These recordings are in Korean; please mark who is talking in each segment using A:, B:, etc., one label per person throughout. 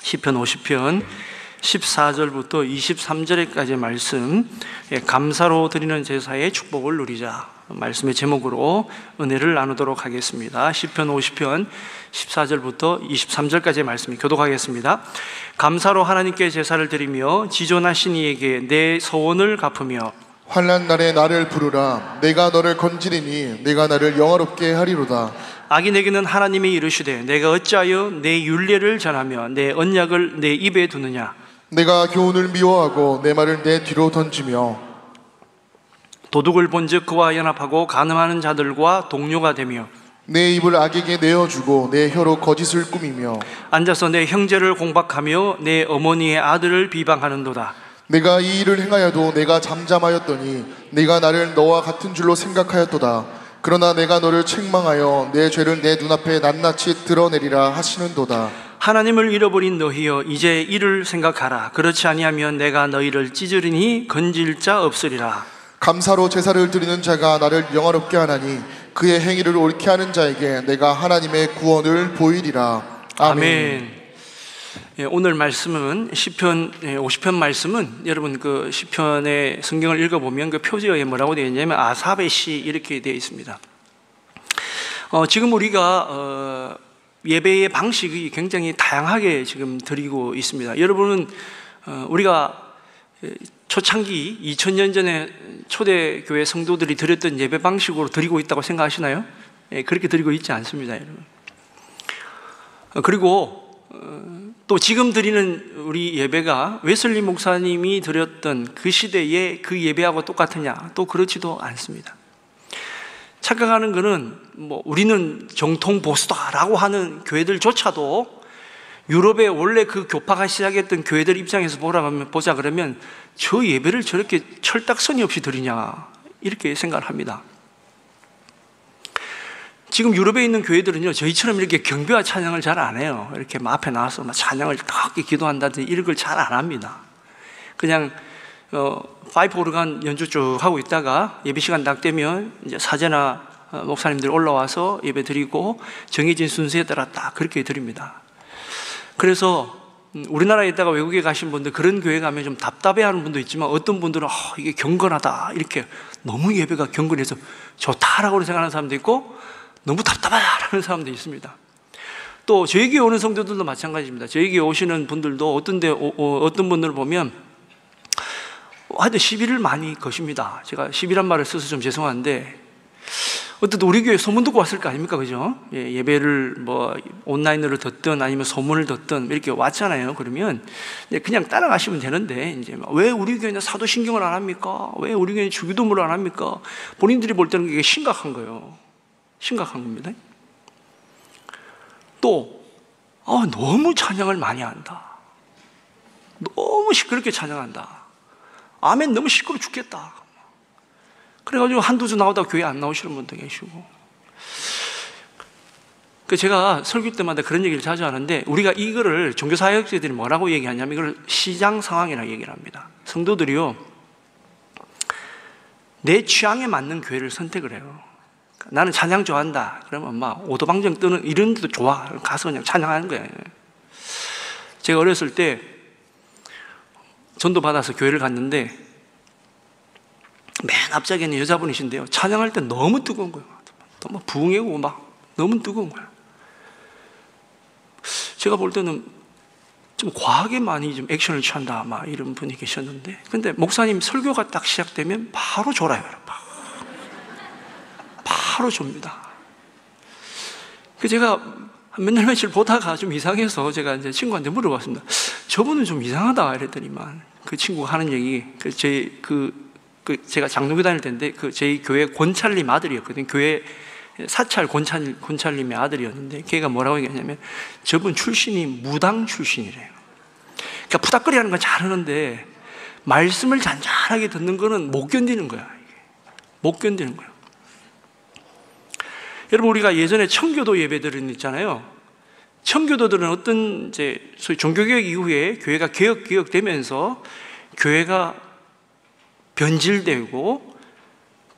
A: 시편 50편 14절부터 23절까지의 말씀, 감사로 드리는 제사의 축복을 누리자, 말씀의 제목으로 은혜를 나누도록 하겠습니다. 시편 50편 14절부터 23절까지의 말씀 교독하겠습니다. 감사로 하나님께 제사를 드리며 지존하신 이에게 내 서원을 갚으며
B: 환난 날에 나를 부르라. 내가 너를 건지리니 내가 나를 영화롭게 하리로다.
A: 악인에게는 하나님이 이르시되 내가 어찌하여 내 율례를 전하며 내 언약을 내 입에 두느냐.
B: 내가 교훈을 미워하고 내 말을 내 뒤로 던지며
A: 도둑을 본즉 그와 연합하고 간음하는 자들과 동료가 되며
B: 내 입을 악에게 내어주고 내 혀로 거짓을 꾸미며
A: 앉아서 내 형제를 공박하며 내 어머니의 아들을 비방하는도다.
B: 내가 이 일을 행하여도 내가 잠잠하였더니 내가 나를 너와 같은 줄로 생각하였도다. 그러나 내가 너를 책망하여 내 죄를 내 눈앞에 낱낱이 드러내리라 하시는도다.
A: 하나님을 잃어버린 너희여 이제 이를 생각하라. 그렇지 아니하면 내가 너희를 찢으리니 건질 자 없으리라.
B: 감사로 제사를 드리는 자가 나를 영화롭게 하나니 그의 행위를 옳게 하는 자에게 내가 하나님의 구원을 보이리라. 아멘.
A: 오늘 말씀은 시편 50편 말씀은 여러분 그 시편의 성경을 읽어보면 그 표지어에 뭐라고 되어 있냐면 아삽의 시 이렇게 되어 있습니다. 지금 우리가 예배의 방식이 굉장히 다양하게 지금 드리고 있습니다. 여러분은 우리가 초창기 2000년 전에 초대교회 성도들이 드렸던 예배 방식으로 드리고 있다고 생각하시나요? 그렇게 드리고 있지 않습니다, 여러분. 그리고 또 지금 드리는 우리 예배가 웨슬리 목사님이 드렸던 그 시대의 그 예배하고 똑같으냐? 또 그렇지도 않습니다. 착각하는 것은 우리는 정통 보수다라고 하는 교회들조차도 유럽의 원래 그 교파가 시작했던 교회들 입장에서 보자 그러면 저 예배를 저렇게 철딱서니 없이 드리냐 이렇게 생각을 합니다. 지금 유럽에 있는 교회들은요 저희처럼 이렇게 경배와 찬양을 잘 안 해요. 이렇게 앞에 나와서 찬양을 딱 기도한다든지 이런 걸 잘 안 합니다. 그냥 파이프 오르간 연주 쭉 하고 있다가 예배 시간 딱 되면 이제 사제나 목사님들 올라와서 예배 드리고 정해진 순서에 따라 딱 그렇게 드립니다. 그래서 우리나라에 있다가 외국에 가신 분들 그런 교회 가면 좀 답답해하는 분도 있지만 어떤 분들은 이게 경건하다 이렇게 너무 예배가 경건해서 좋다라고 생각하는 사람도 있고 너무 답답하다라는 사람도 있습니다. 또 저희 교회 오는 성도들도 마찬가지입니다. 저희 교회 오시는 분들도 어떤 분들을 보면 하여튼 시비를 많이 거십니다. 제가 시비란 말을 써서 좀 죄송한데 어쨌든 우리 교회 소문 듣고 왔을 거 아닙니까? 그죠? 예배를 온라인으로 듣든 아니면 소문을 듣든 이렇게 왔잖아요. 그러면 그냥 따라가시면 되는데 이제 왜 우리 교회는 사도신경을 안 합니까? 왜 우리 교회는 주기도문을 안 합니까? 본인들이 볼 때는 이게 심각한 거예요. 심각한 겁니다. 또 너무 찬양을 많이 한다. 너무 시끄럽게 찬양한다. 아멘 너무 시끄러워 죽겠다. 그래가지고 한두 주 나오다가 교회 안 나오시는 분도 계시고. 제가 설교 때마다 그런 얘기를 자주 하는데 우리가 이거를 종교사역자들이 뭐라고 얘기하냐면 이걸 시장 상황이라고 얘기를 합니다. 성도들이요 내 취향에 맞는 교회를 선택을 해요. 나는 찬양 좋아한다. 그러면 막 오도방정 뜨는 이런 데도 좋아. 가서 그냥 찬양하는 거예요. 제가 어렸을 때 전도 받아서 교회를 갔는데 맨 앞자리에는 여자분이신데요. 찬양할 때 너무 뜨거운 거예요. 너무 부흥이고 막 너무 뜨거운 거예요. 제가 볼 때는 좀 과하게 많이 좀 액션을 취한다. 막 이런 분이 계셨는데 근데 목사님 설교가 딱 시작되면 바로 졸아요. 바로 줍니다. 제가 맨날 며칠 보다가 좀 이상해서 제가 이제 친구한테 물어봤습니다. 저분은 좀 이상하다 이랬더니만 그 친구가 하는 얘기, 제가 장로교 다닐 때인데 저희 교회 권찰님 아들이었거든요. 교회 사찰 권찰님의 아들이었는데 걔가 뭐라고 얘기하냐면 저분 출신이 무당 출신이래요. 그러니까 푸닥거리 하는 건 잘하는데 말씀을 잔잔하게 듣는 거는 못 견디는 거야. 못 견디는 거야. 여러분 우리가 예전에 청교도 예배들은 있잖아요. 청교도들은 어떤 소위 종교개혁 이후에 교회가 개혁되면서 교회가 변질되고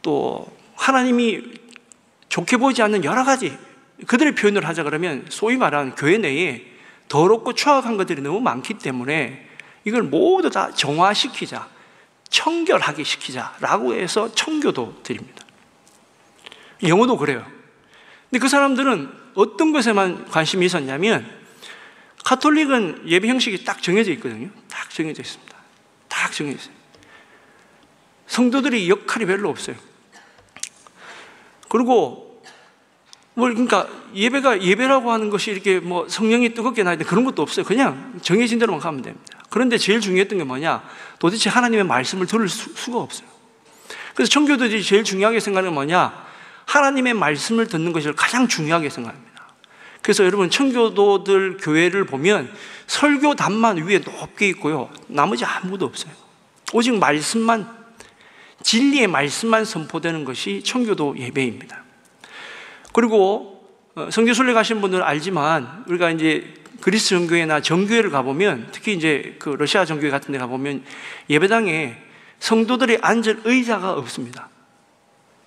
A: 또 하나님이 좋게 보지 않는 여러 가지 그들의 표현을 하자 그러면 소위 말하는 교회 내에 더럽고 추악한 것들이 너무 많기 때문에 이걸 모두 다 정화시키자, 청결하게 시키자라고 해서 청교도 드립니다. 영어도 그래요. 근데 그 사람들은 어떤 것에만 관심이 있었냐면, 가톨릭은 예배 형식이 딱 정해져 있거든요. 딱 정해져 있습니다. 딱 정해져 있어요. 성도들이 역할이 별로 없어요. 그리고 그러니까 예배가 예배라고 하는 것이 이렇게 뭐 성령이 뜨겁게 나야 돼 그런 것도 없어요. 그냥 정해진 대로만 가면 됩니다. 그런데 제일 중요했던 게 뭐냐? 도대체 하나님의 말씀을 들을 수가 없어요. 그래서 청교도들이 제일 중요하게 생각하는 게 뭐냐? 하나님의 말씀을 듣는 것을 가장 중요하게 생각합니다. 그래서 여러분, 청교도들 교회를 보면 설교단만 위에 높게 있고요, 나머지 아무도 없어요. 오직 말씀만, 진리의 말씀만 선포되는 것이 청교도 예배입니다. 그리고 성지순례 가신 분들은 알지만, 우리가 이제 그리스 정교회나 정교회를 가보면, 특히 이제 그 러시아 정교회 같은 데 가보면 예배당에 성도들이 앉을 의자가 없습니다.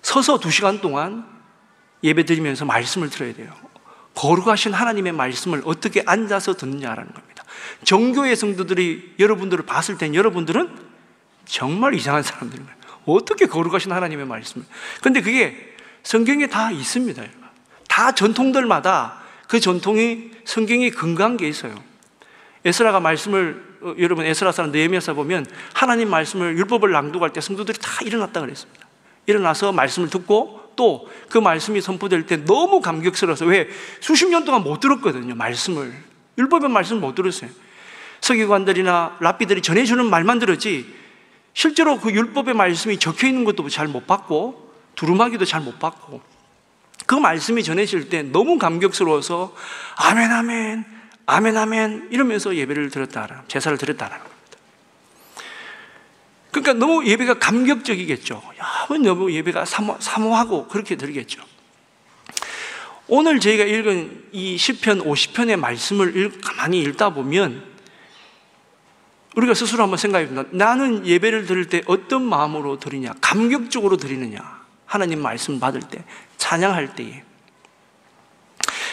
A: 서서 2시간 동안 예배 드리면서 말씀을 들어야 돼요. 거룩하신 하나님의 말씀을 어떻게 앉아서 듣느냐라는 겁니다. 정교회 성도들이 여러분들을 봤을 땐 여러분들은 정말 이상한 사람들인 거예요. 어떻게 거룩하신 하나님의 말씀을. 근데 그게 성경에 다 있습니다. 다 전통들마다 그 전통이 성경에 근거한 게 있어요. 에스라가 말씀을, 여러분 에스라서나 느헤미야서 보면 하나님 말씀을, 율법을 낭독할 때 성도들이 다 일어났다 그랬습니다. 일어나서 말씀을 듣고 또 그 말씀이 선포될 때 너무 감격스러워서, 왜? 수십 년 동안 못 들었거든요, 말씀을. 율법의 말씀을 못 들었어요. 서기관들이나 랍비들이 전해주는 말만 들었지 실제로 그 율법의 말씀이 적혀 있는 것도 잘 못 봤고 두루마기도 잘 못 봤고, 그 말씀이 전해질 때 너무 감격스러워서 아멘 아멘 아멘 아멘 이러면서 예배를 드렸다, 제사를 드렸다라는 겁니다. 그러니까 너무 예배가 감격적이겠죠. 너무 예배가 사모하고 그렇게 드리겠죠. 오늘 저희가 읽은 이 시편 50편의 말씀을 가만히 읽다 보면 우리가 스스로 한번 생각해 봅니다. 나는 예배를 드릴 때 어떤 마음으로 드리냐? 감격적으로 드리느냐? 하나님 말씀 받을 때, 찬양할 때에.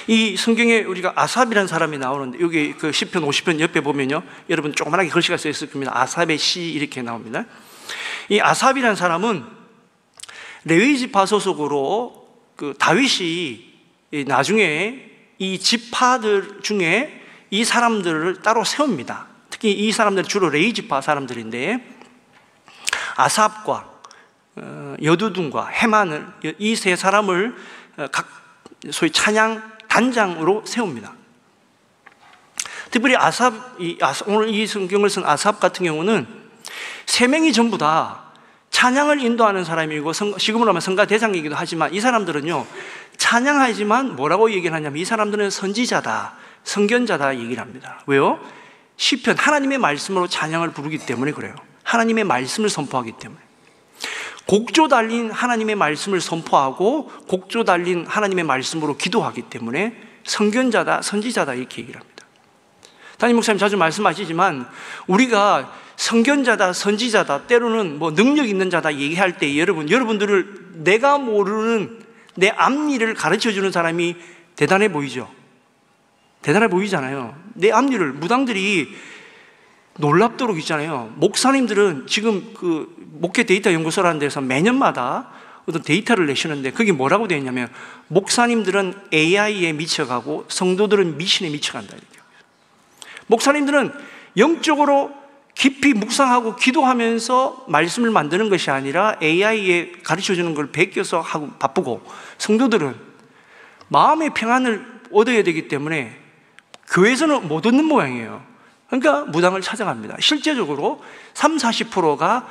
A: 이 성경에 우리가 아삽이라는 사람이 나오는데, 여기 그 시편 50편 옆에 보면요, 여러분 조그만하게 글씨가 써 있을 겁니다. 아삽의 시 이렇게 나옵니다. 이 아삽이라는 사람은 레위 지파 소속으로 그 다윗이 나중에 이 지파들 중에 이 사람들을 따로 세웁니다. 특히 이 사람들은 주로 레위 지파 사람들인데, 아삽과 여두둔과 헤만을, 이 세 사람을 각 소위 찬양 단장으로 세웁니다. 특별히 오늘 이 성경을 쓴 아삽 같은 경우는 3명이 전부 다 찬양을 인도하는 사람이고, 지금으로 하면 성가대장이기도 하지만, 이 사람들은요 찬양하지만 뭐라고 얘기를 하냐면, 이 사람들은 선지자다, 선견자다 얘기를 합니다. 왜요? 시편, 하나님의 말씀으로 찬양을 부르기 때문에 그래요. 하나님의 말씀을 선포하기 때문에. 곡조 달린 하나님의 말씀을 선포하고 곡조 달린 하나님의 말씀으로 기도하기 때문에 선견자다, 선지자다 이렇게 얘기를 합니다. 담임 목사님 자주 말씀하시지만, 우리가 선견자다, 선지자다, 때로는 뭐 능력 있는 자다 얘기할 때 여러분들을 내가 모르는 내 앞일을 가르쳐주는 사람이 대단해 보이죠? 대단해 보이잖아요. 내 앞일을 무당들이 놀랍도록 있잖아요. 목사님들은 지금 그 목회 데이터 연구소라는 데서 매년마다 어떤 데이터를 내시는데, 그게 뭐라고 되어 있냐면, 목사님들은 AI에 미쳐가고 성도들은 미신에 미쳐간다 이렇게. 목사님들은 영적으로 깊이 묵상하고 기도하면서 말씀을 만드는 것이 아니라 AI에 가르쳐주는 걸 베껴서 하고 바쁘고, 성도들은 마음의 평안을 얻어야 되기 때문에 교회에서는 못 얻는 모양이에요. 그러니까 무당을 찾아갑니다. 실제적으로 30-40%가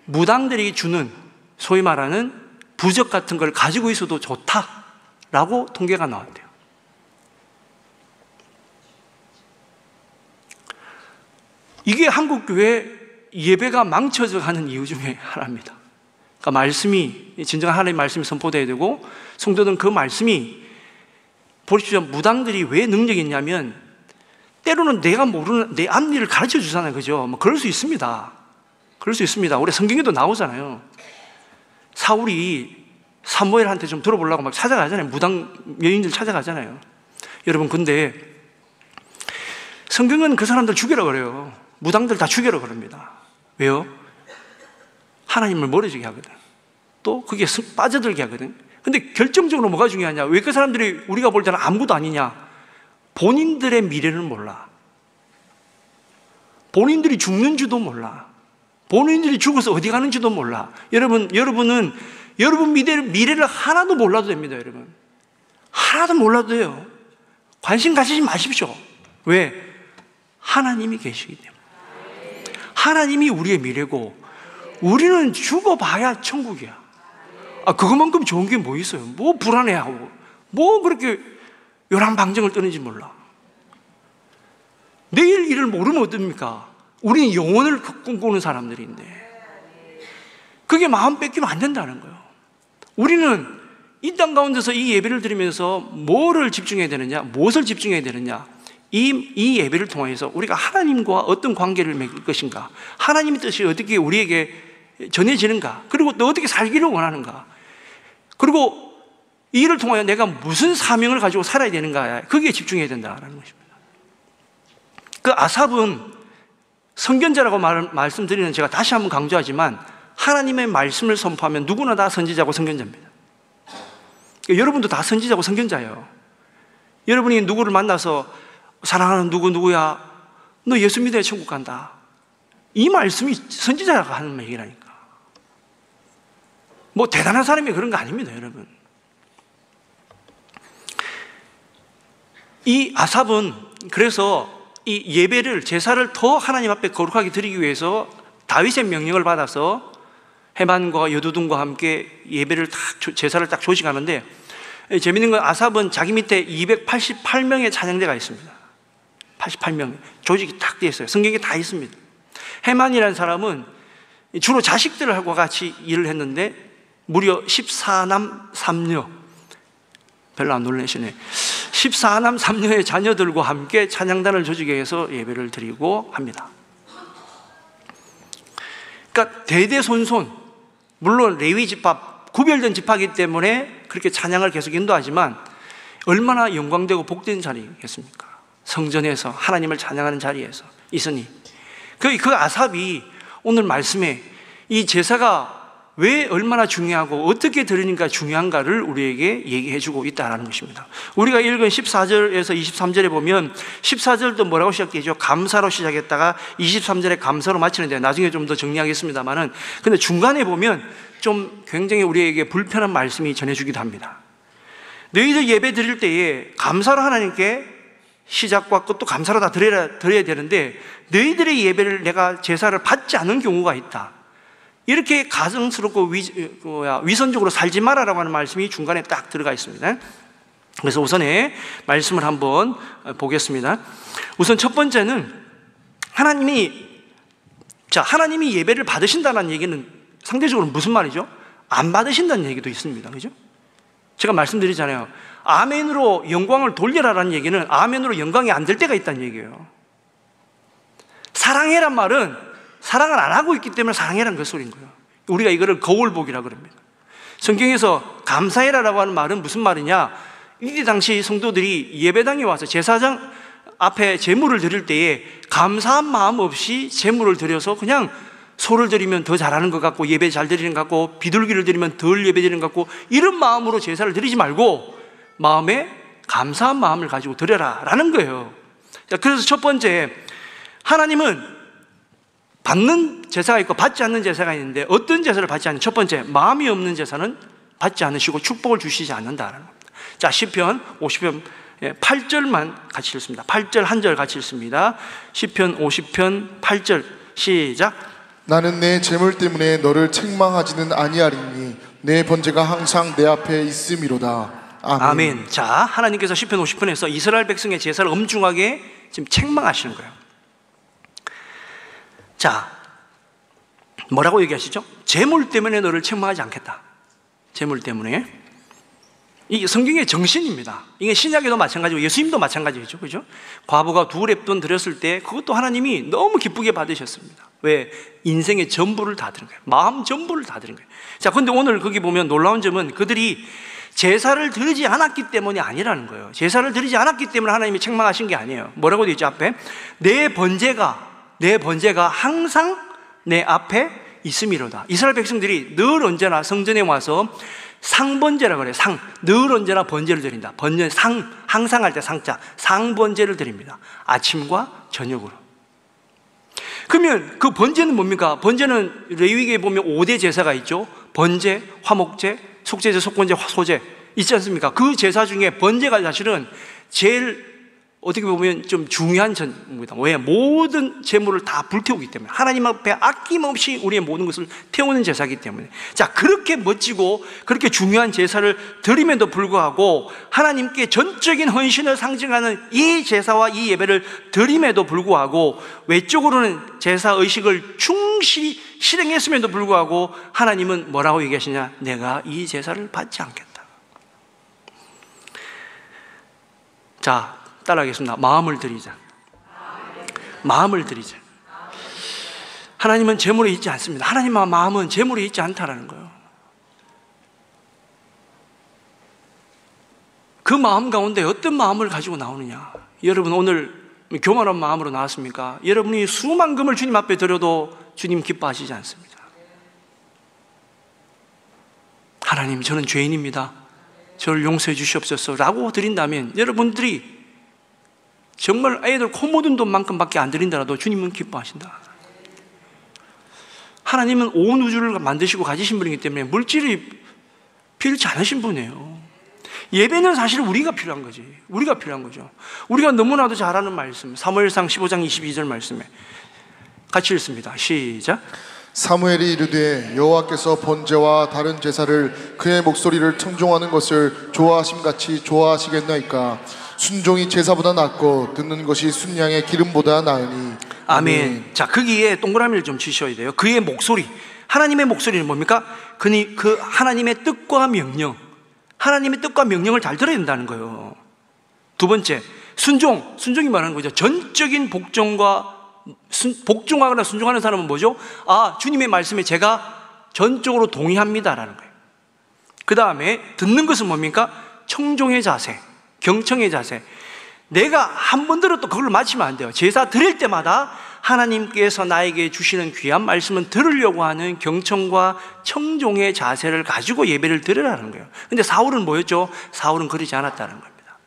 A: 무당들이 주는 소위 말하는 부적 같은 걸 가지고 있어도 좋다라고 통계가 나왔대요. 이게 한국교회 예배가 망쳐져 가는 이유 중에 하나입니다. 그러니까 말씀이, 진정한 하나님의 말씀이 선포되어야 되고, 성도들은 그 말씀이, 보십시오, 무당들이 왜 능력이 있냐면 때로는 내가 모르는 내 앞일을 가르쳐 주잖아요. 그죠? 뭐 그럴 수 있습니다. 그럴 수 있습니다. 우리 성경에도 나오잖아요. 사울이 사무엘한테 좀 들어보려고 막 찾아가잖아요. 무당 여인들 찾아가잖아요. 여러분, 근데 성경은 그 사람들 죽여라 그래요. 무당들 다 죽여라 그럽니다. 왜요? 하나님을 멀어지게 하거든. 또 그게 빠져들게 하거든. 근데 결정적으로 뭐가 중요하냐? 왜 그 사람들이 우리가 볼 때는 아무것도 아니냐? 본인들의 미래를 몰라. 본인들이 죽는 줄도 몰라. 본인들이 죽어서 어디 가는지도 몰라. 여러분은 여러분 미래를 하나도 몰라도 됩니다, 여러분. 하나도 몰라도 돼요. 관심 가지지 마십시오. 왜? 하나님이 계시기 때문에. 하나님이 우리의 미래고, 우리는 죽어봐야 천국이야. 그것만큼 좋은 게 뭐 있어요? 뭐 불안해하고, 뭐 그렇게 요란방정을 떠는지 몰라. 내일 일을 모르면 어떻습니까? 우리는 영혼을 꿈꾸는 사람들인데, 그게 마음 뺏기면 안 된다는 거예요. 우리는 이 땅 가운데서 이 예배를 드리면서 뭐를 집중해야 되느냐, 무엇을 집중해야 되느냐, 이 예배를 통해서 우리가 하나님과 어떤 관계를 맺을 것인가, 하나님의 뜻이 어떻게 우리에게 전해지는가, 그리고 또 어떻게 살기를 원하는가, 그리고 이 일을 통하여 내가 무슨 사명을 가지고 살아야 되는가, 거기에 집중해야 된다는 것입니다. 그 아삽은 선견자라고 말씀드리는, 제가 다시 한번 강조하지만, 하나님의 말씀을 선포하면 누구나 다 선지자고 선견자입니다. 여러분도 다 선지자고 선견자예요. 여러분이 누구를 만나서 사랑하는 누구야, 너 예수 믿어야 천국 간다, 이 말씀이 선지자가 하는 얘기라니까. 뭐 대단한 사람이 그런 거 아닙니다, 여러분. 이 아삽은 그래서 이 예배를, 제사를 더 하나님 앞에 거룩하게 드리기 위해서 다윗의 명령을 받아서 헤만과 여두둔과 함께 예배를 제사를 딱 조직하는데, 재밌는 건 아삽은 자기 밑에 288명의 찬양대가 있습니다. 88명 조직이 딱 되어 있어요. 성경에 다 있습니다. 헤만이라는 사람은 주로 자식들하고 같이 일을 했는데 무려 14남 3녀, 별로 안 놀라시네. 14남 3녀의 자녀들과 함께 찬양단을 조직해서 예배를 드리고 합니다. 그러니까 대대손손, 물론 레위 지파, 구별된 지파이기 때문에 그렇게 찬양을 계속 인도하지만 얼마나 영광되고 복된 자리겠습니까? 성전에서 하나님을 찬양하는 자리에서 있으니, 그 아삽이 오늘 말씀에 이 제사가 왜 얼마나 중요하고 어떻게 드리니까 중요한가를 우리에게 얘기해 주고 있다는 것입니다. 우리가 읽은 14절에서 23절에 보면 14절도 뭐라고 시작되죠? 감사로 시작했다가 23절에 감사로 마치는데, 나중에 좀 더 정리하겠습니다만은, 근데 중간에 보면 좀 굉장히 우리에게 불편한 말씀이 전해주기도 합니다. 너희들 예배 드릴 때에 감사로 하나님께 시작과 끝도 감사로 다 드려야 되는데, 너희들의 예배를 내가 제사를 받지 않은 경우가 있다, 이렇게 가증스럽고 위선적으로 살지 마라라고 하는 말씀이 중간에 딱 들어가 있습니다. 그래서 우선에 말씀을 한번 보겠습니다. 우선 첫 번째는 하나님이 예배를 받으신다는 얘기는 상대적으로 무슨 말이죠? 안 받으신다는 얘기도 있습니다. 그죠? 제가 말씀드리잖아요. 아멘으로 영광을 돌려라라는 얘기는 아멘으로 영광이 안 될 때가 있다는 얘기예요. 사랑해란 말은 사랑을 안 하고 있기 때문에 사랑해라는 그 소리인 거예요. 우리가 이거를 거울복이라고 합니다. 성경에서 감사해라라고 하는 말은 무슨 말이냐? 이때 당시 성도들이 예배당에 와서 제사장 앞에 제물을 드릴 때에 감사한 마음 없이 제물을 드려서 그냥 소를 드리면 더 잘하는 것 같고, 예배 잘 드리는 것 같고, 비둘기를 드리면 덜 예배 드리는 것 같고, 이런 마음으로 제사를 드리지 말고 마음에 감사한 마음을 가지고 드려라 라는 거예요. 그래서 첫 번째, 하나님은 받는 제사가 있고 받지 않는 제사가 있는데, 어떤 제사를 받지 않는, 첫 번째, 마음이 없는 제사는 받지 않으시고 축복을 주시지 않는다라는 겁니다. 자, 시편 50편 8절만 같이 읽습니다. 8절 한 절 같이 읽습니다. 시편 50편 8절 시작.
B: 나는 내 재물 때문에 너를 책망하지는 아니하리니 내 번제가 항상 내 앞에 있음이로다. 아멘.
A: 아멘. 자, 하나님께서 시편 50편에서 이스라엘 백성의 제사를 엄중하게 지금 책망하시는 거예요. 자, 뭐라고 얘기하시죠? 재물 때문에 너를 책망하지 않겠다. 재물 때문에. 이게 성경의 정신입니다. 이게 신약에도 마찬가지고 예수님도 마찬가지죠. 그죠? 과부가 2렙돈 드렸을 때 그것도 하나님이 너무 기쁘게 받으셨습니다. 왜? 인생의 전부를 다 드린 거예요. 마음 전부를 다 드린 거예요. 자, 근데 오늘 거기 보면 놀라운 점은 그들이 제사를 드리지 않았기 때문이 아니라는 거예요. 제사를 드리지 않았기 때문에 하나님이 책망하신 게 아니에요. 뭐라고 되어 있죠 앞에? 내 번제가 항상 내 앞에 있음이로다. 이스라엘 백성들이 늘 언제나 성전에 와서 상번제라고 그래요. 늘 언제나 번제를 드린다. 항상 할 때 상자, 상번제를 드립니다. 아침과 저녁으로. 그러면 그 번제는 뭡니까? 번제는 레위기에 보면 5대 제사가 있죠. 번제, 화목제, 속죄제, 속건제, 소제 있지 않습니까? 그 제사 중에 번제가 사실은 제일 어떻게 보면 좀 중요한 전입니다. 왜? 모든 제물을 다 불태우기 때문에, 하나님 앞에 아낌없이 우리의 모든 것을 태우는 제사이기 때문에. 자, 그렇게 멋지고 그렇게 중요한 제사를 드림에도 불구하고 하나님께 전적인 헌신을 상징하는 이 제사와 이 예배를 드림에도 불구하고 외적으로는 제사 의식을 충실히 실행했음에도 불구하고 하나님은 뭐라고 얘기하시냐? 내가 이 제사를 받지 않겠다. 자, 따라하겠습니다. 마음을 드리자. 마음을 드리자. 하나님은 재물에 있지 않습니다. 하나님의 마음은 재물에 있지 않다라는 거예요. 그 마음 가운데 어떤 마음을 가지고 나오느냐? 여러분 오늘 교만한 마음으로 나왔습니까? 여러분이 수만 금을 주님 앞에 드려도 주님 기뻐하시지 않습니다. 하나님, 저는 죄인입니다. 저를 용서해 주시옵소서 라고 드린다면 여러분들이 정말 애들 코 묻은 돈만큼밖에 안 드린다라도 주님은 기뻐하신다. 하나님은 온 우주를 만드시고 가지신 분이기 때문에 물질이 필요치 않으신 분이에요. 예배는 사실 우리가 필요한 거지. 우리가 필요한 거죠. 우리가 너무나도 잘 아는 말씀, 사무엘상 15장 22절 말씀에 같이 읽습니다. 시작.
B: 사무엘이 이르되 여호와께서 번제와 다른 제사를 그의 목소리를 청종하는 것을 좋아하심같이 좋아하시겠나이까. 순종이 제사보다 낫고 듣는 것이 순양의 기름보다 나으니.
A: 아멘. 자, 거기에 동그라미를 좀 치셔야 돼요. 그의 목소리, 하나님의 목소리는 뭡니까? 그 하나님의 뜻과 명령, 하나님의 뜻과 명령을 잘 들어야 된다는 거예요. 두 번째, 순종이 말하는 거죠. 전적인 복종하거나 순종하는 사람은 뭐죠? 아, 주님의 말씀에 제가 전적으로 동의합니다라는 거예요. 그 다음에 듣는 것은 뭡니까? 청종의 자세, 경청의 자세. 내가 한 번 들어도 그걸로 마치면 안 돼요. 제사 드릴 때마다 하나님께서 나에게 주시는 귀한 말씀은 들으려고 하는 경청과 청종의 자세를 가지고 예배를 드리라는 거예요. 근데 사울은 뭐였죠? 사울은 그러지 않았다는 겁니다.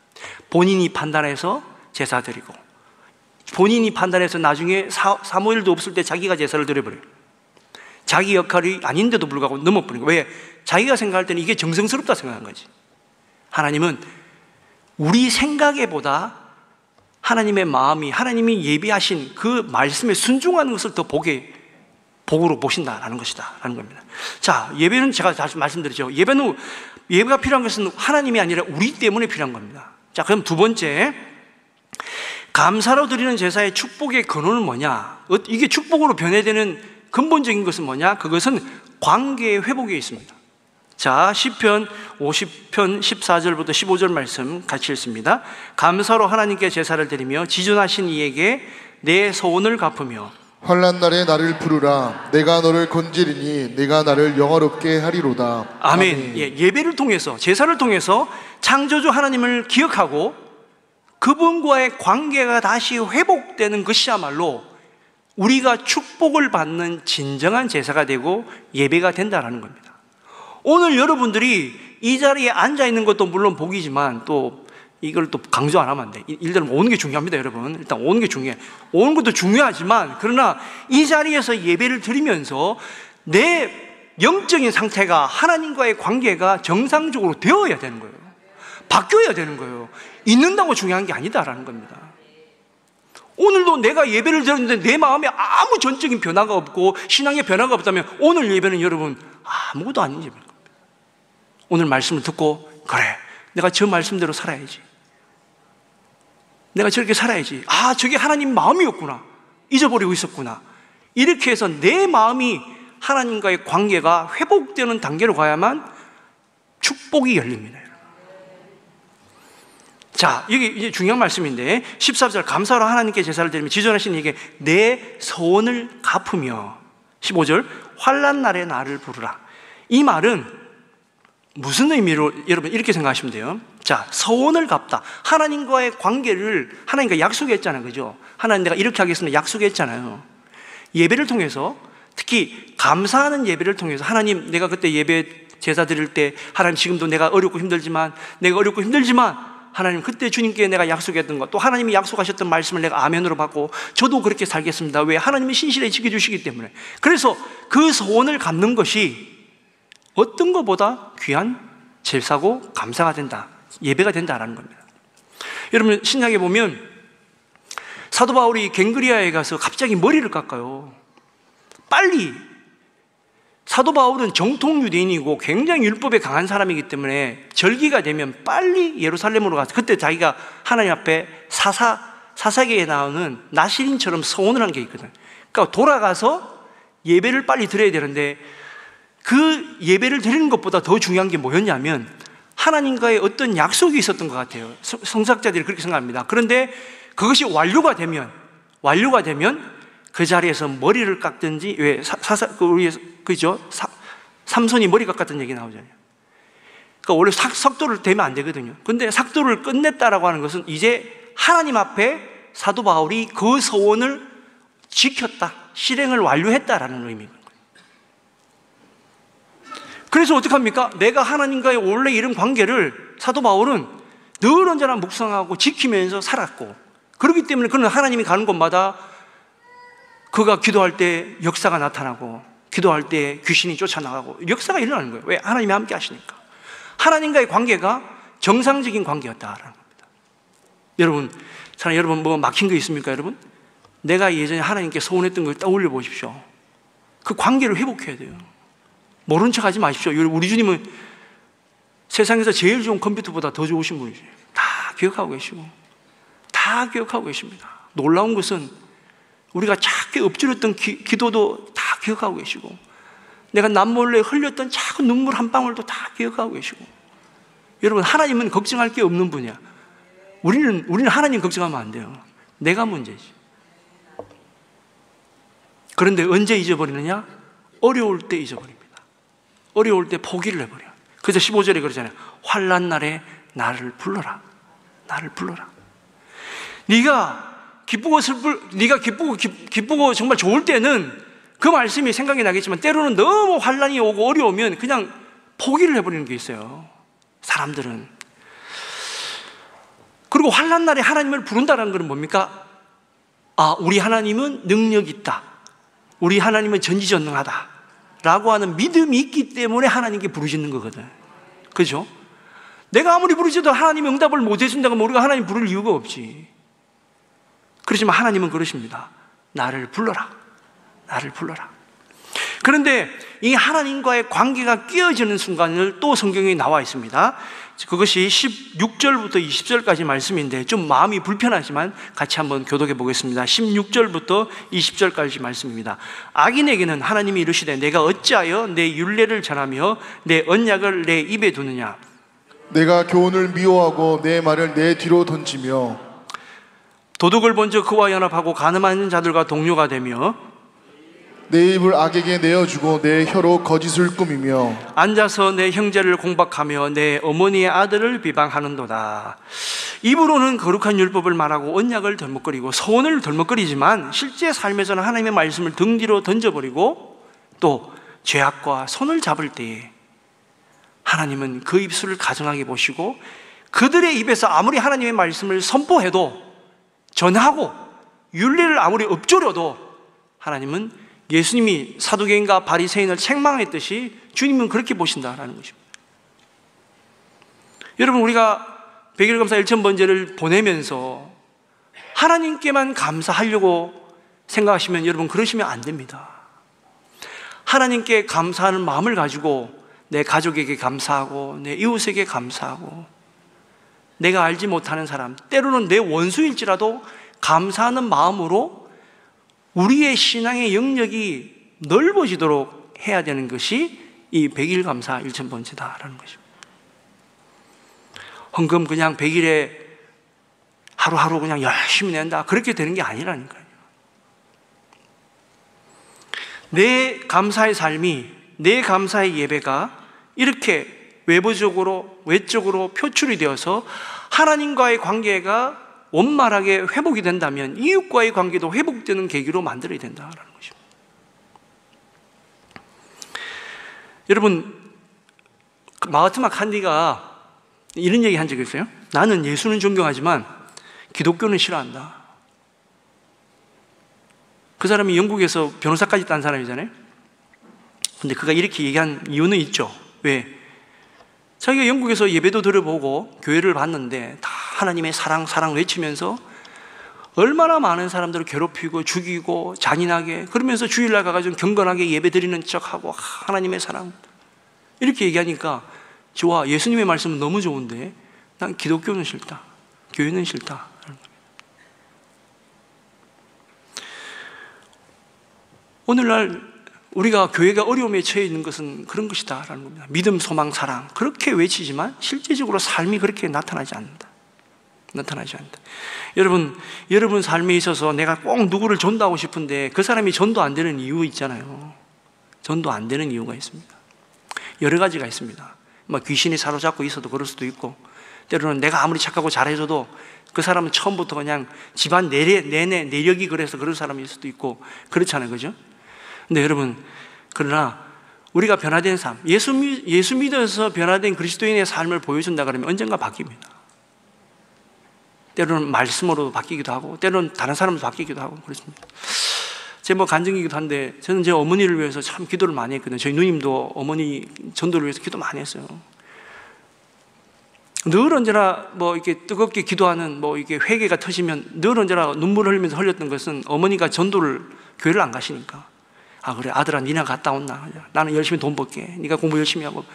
A: 본인이 판단해서 제사 드리고, 본인이 판단해서 나중에 사무엘도 없을 때 자기가 제사를 드려버려요. 자기 역할이 아닌데도 불구하고 넘어버린 거예요. 왜? 자기가 생각할 때는 이게 정성스럽다 생각한 거지. 하나님은 우리 생각보다 하나님의 마음이, 하나님이 예비하신 그 말씀에 순종하는 것을 더 복으로 보신다라는 것이다 라는 겁니다. 자, 예배는 제가 다시 말씀드리죠. 예배가 필요한 것은 하나님이 아니라 우리 때문에 필요한 겁니다. 자, 그럼 두 번째, 감사로 드리는 제사의 축복의 근원은 뭐냐? 이게 축복으로 변해되는 근본적인 것은 뭐냐? 그것은 관계의 회복에 있습니다. 자, 시편 50편 14절부터 15절 말씀 같이 읽습니다. 감사로 하나님께 제사를 드리며 지존하신 이에게 내 소원을 갚으며
B: 환난 날에 나를 부르라. 내가 너를 건지리니 내가 나를 영화롭게 하리로다.
A: 아멘. 예배를 통해서, 제사를 통해서 창조주 하나님을 기억하고 그분과의 관계가 다시 회복되는 것이야말로 우리가 축복을 받는 진정한 제사가 되고 예배가 된다는 겁니다. 오늘 여러분들이 이 자리에 앉아 있는 것도 물론 복이지만 또 이걸 또 강조 안 하면 안 돼. 일단 오는 게 중요합니다, 여러분. 일단 오는 게 중요해. 오는 것도 중요하지만 그러나 이 자리에서 예배를 드리면서 내 영적인 상태가, 하나님과의 관계가 정상적으로 되어야 되는 거예요. 바뀌어야 되는 거예요. 있는다고 중요한 게 아니다라는 겁니다. 오늘도 내가 예배를 드렸는데 내 마음에 아무 전적인 변화가 없고 신앙의 변화가 없다면 오늘 예배는 여러분 아무것도 아닌 예배입니다. 오늘 말씀을 듣고 그래, 내가 저 말씀대로 살아야지, 내가 저렇게 살아야지, 아, 저게 하나님 마음이었구나, 잊어버리고 있었구나, 이렇게 해서 내 마음이 하나님과의 관계가 회복되는 단계로 가야만 축복이 열립니다. 자, 여기 이제 중요한 말씀인데 14절, 감사로 하나님께 제사를 드리며 지존하신 이에게 내 소원을 갚으며 15절, 환난 날에 나를 부르라. 이 말은 무슨 의미로 여러분 이렇게 생각하시면 돼요. 자, 서원을 갚다. 하나님과의 관계를 하나님과 약속했잖아요. 그죠? 하나님 내가 이렇게 하겠습니다. 약속했잖아요. 예배를 통해서, 특히 감사하는 예배를 통해서 하나님, 내가 그때 예배 제사 드릴 때 하나님 지금도 내가 어렵고 힘들지만 하나님 그때 주님께 내가 약속했던 것, 또 하나님이 약속하셨던 말씀을 내가 아멘으로 받고 저도 그렇게 살겠습니다. 왜? 하나님이 신실히 지켜주시기 때문에. 그래서 그 소원을 갚는 것이 어떤 것보다 귀한 제사고 감사가 된다, 예배가 된다라는 겁니다. 여러분 신약에 보면 사도 바울이 갱그리아에 가서 갑자기 머리를 깎아요. 빨리. 사도 바울은 정통 유대인이고 굉장히 율법에 강한 사람이기 때문에 절기가 되면 빨리 예루살렘으로 가서, 그때 자기가 하나님 앞에 사사기에 나오는 나시린처럼 서원을 한 게 있거든. 그러니까 돌아가서 예배를 빨리 드려야 되는데, 그 예배를 드리는 것보다 더 중요한 게 뭐였냐면 하나님과의 어떤 약속이 있었던 것 같아요. 성사학자들이 그렇게 생각합니다. 그런데 그것이 완료가 되면 그 자리에서 머리를 깎든지, 왜 그죠? 삼손이 머리 깎았던 얘기 나오잖아요. 그러니까 원래 삭도를 대면 안 되거든요. 근데 삭도를 끝냈다라고 하는 것은 이제 하나님 앞에 사도 바울이 그 서원을 지켰다, 실행을 완료했다라는 의미입니다. 그래서 어떡합니까? 내가 하나님과의 원래 이런 관계를 사도 바울은 늘 언제나 묵상하고 지키면서 살았고, 그렇기 때문에 그는 하나님이 가는 곳마다 그가 기도할 때 역사가 나타나고, 기도할 때 귀신이 쫓아나가고 역사가 일어나는 거예요. 왜? 하나님이 함께 하시니까. 하나님과의 관계가 정상적인 관계였다라는 겁니다. 여러분 뭐 막힌 거 있습니까? 여러분, 내가 예전에 하나님께 소원했던 걸 떠올려 보십시오. 그 관계를 회복해야 돼요. 모른 척 하지 마십시오. 우리 주님은 세상에서 제일 좋은 컴퓨터보다 더 좋으신 분이세요. 다 기억하고 계십니다. 놀라운 것은 우리가 작게 엎드렸던 기도도 다 기억하고 계시고, 내가 남몰래 흘렸던 작은 눈물 한 방울도 다 기억하고 계시고. 여러분, 하나님은 걱정할 게 없는 분이야. 우리는 하나님 걱정하면 안 돼요. 내가 문제지. 그런데 언제 잊어버리느냐? 어려울 때 잊어버립니다. 어려울 때 포기를 해버려요. 그래서 15절에 그러잖아요. 환난 날에 나를 불러라. 네가 기쁘고 정말 좋을 때는 그 말씀이 생각이 나겠지만, 때로는 너무 환난이 오고 어려우면 그냥 포기를 해버리는 게 있어요, 사람들은. 그리고 환난 날에 하나님을 부른다는 것은 뭡니까? 우리 하나님은 능력이 있다, 우리 하나님은 전지전능하다 라고 하는 믿음이 있기 때문에 하나님께 부르짖는 거거든. 그죠? 내가 아무리 부르짖어도 하나님이 응답을 못 해준다고 하면 우리가 하나님 부를 이유가 없지. 그렇지만 하나님은 그러십니다. 나를 불러라. 그런데 이 하나님과의 관계가 깨어지는 순간을 또 성경에 나와 있습니다. 그것이 16절부터 20절까지 말씀인데 좀 마음이 불편하지만 같이 한번 교독해 보겠습니다. 16절부터 20절까지 말씀입니다. 악인에게는 하나님이 이르시되 내가 어찌하여 내 율례를 전하며 내 언약을 내 입에 두느냐.
B: 내가 교훈을 미워하고 내 말을 내 뒤로 던지며
A: 도둑을 본즉 그와 연합하고 간음하는 자들과 동료가 되며
B: 내 입을 악에게 내어주고 내 혀로 거짓을 꾸미며
A: 앉아서 내 형제를 공박하며 내 어머니의 아들을 비방하는도다. 입으로는 거룩한 율법을 말하고 언약을 덜먹거리고 소원을 덜먹거리지만 실제 삶에서는 하나님의 말씀을 등 뒤로 던져버리고 또 죄악과 손을 잡을 때에 하나님은 그 입술을 가증하게 보시고 그들의 입에서 아무리 하나님의 말씀을 선포해도 전하고 율례를 아무리 읊조려도 하나님은 예수님이 사두개인과 바리새인을 책망했듯이 주님은 그렇게 보신다라는 것입니다. 여러분, 우리가 백일감사 1000번제를 보내면서 하나님께만 감사하려고 생각하시면 여러분 그러시면 안 됩니다. 하나님께 감사하는 마음을 가지고 내 가족에게 감사하고 내 이웃에게 감사하고 내가 알지 못하는 사람, 때로는 내 원수일지라도 감사하는 마음으로 우리의 신앙의 영역이 넓어지도록 해야 되는 것이 이 100일 감사 1000번제다라는 것입니다. 헌금 그냥 100일에 하루하루 그냥 열심히 낸다, 그렇게 되는 게 아니라니까요. 내 감사의 삶이, 내 감사의 예배가 이렇게 외부적으로, 외적으로 표출이 되어서 하나님과의 관계가 원만하게 회복이 된다면 이웃과의 관계도 회복되는 계기로 만들어야 된다는 것입니다. 여러분, 마하트마 칸디가 이런 얘기 한 적이 있어요. 나는 예수는 존경하지만 기독교는 싫어한다. 그 사람이 영국에서 변호사까지 딴 사람이잖아요. 근데 그가 이렇게 얘기한 이유는 있죠. 왜? 자기가 영국에서 예배도 들어보고 교회를 봤는데 다 하나님의 사랑, 사랑 외치면서 얼마나 많은 사람들을 괴롭히고 죽이고 잔인하게, 그러면서 주일날 가가지고 경건하게 예배 드리는 척하고 하나님의 사랑 이렇게 얘기하니까 좋아, 예수님의 말씀은 너무 좋은데 난 기독교는 싫다, 교회는 싫다. 오늘날 우리가 교회가 어려움에 처해 있는 것은 그런 것이다 라는 겁니다. 믿음, 소망, 사랑 그렇게 외치지만 실제적으로 삶이 그렇게 나타나지 않는다. 여러분 삶에 있어서 내가 꼭 누구를 전도하고 싶은데 그 사람이 전도 안 되는 이유 있잖아요. 전도 안 되는 이유가 있습니다. 여러 가지가 있습니다. 귀신이 사로잡고 있어도 그럴 수도 있고, 때로는 내가 아무리 착하고 잘해줘도 그 사람은 처음부터 그냥 집안 내내 내력이 그래서 그런 사람일 수도 있고 그렇잖아요, 그죠? 근데 여러분, 그러나 우리가 변화된 삶, 예수 믿어서 변화된 그리스도인의 삶을 보여준다 그러면 언젠가 바뀝니다. 때로는 말씀으로 바뀌기도 하고, 때로는 다른 사람도 바뀌기도 하고 그렇습니다. 제 간증이기도 한데, 저는 제 어머니를 위해서 참 기도를 많이 했거든요. 저희 누님도 어머니 전도를 위해서 기도 많이 했어요. 늘 언제나 이렇게 뜨겁게 기도하는 이렇게 회개가 터지면 늘 언제나 눈물을 흘리면서 흘렸던 것은 어머니가 전도를, 교회를 안 가시니까. 아, 그래, 아들아, 니나 갔다 온나? 나는 열심히 돈 벌게. 네가 공부 열심히 하고.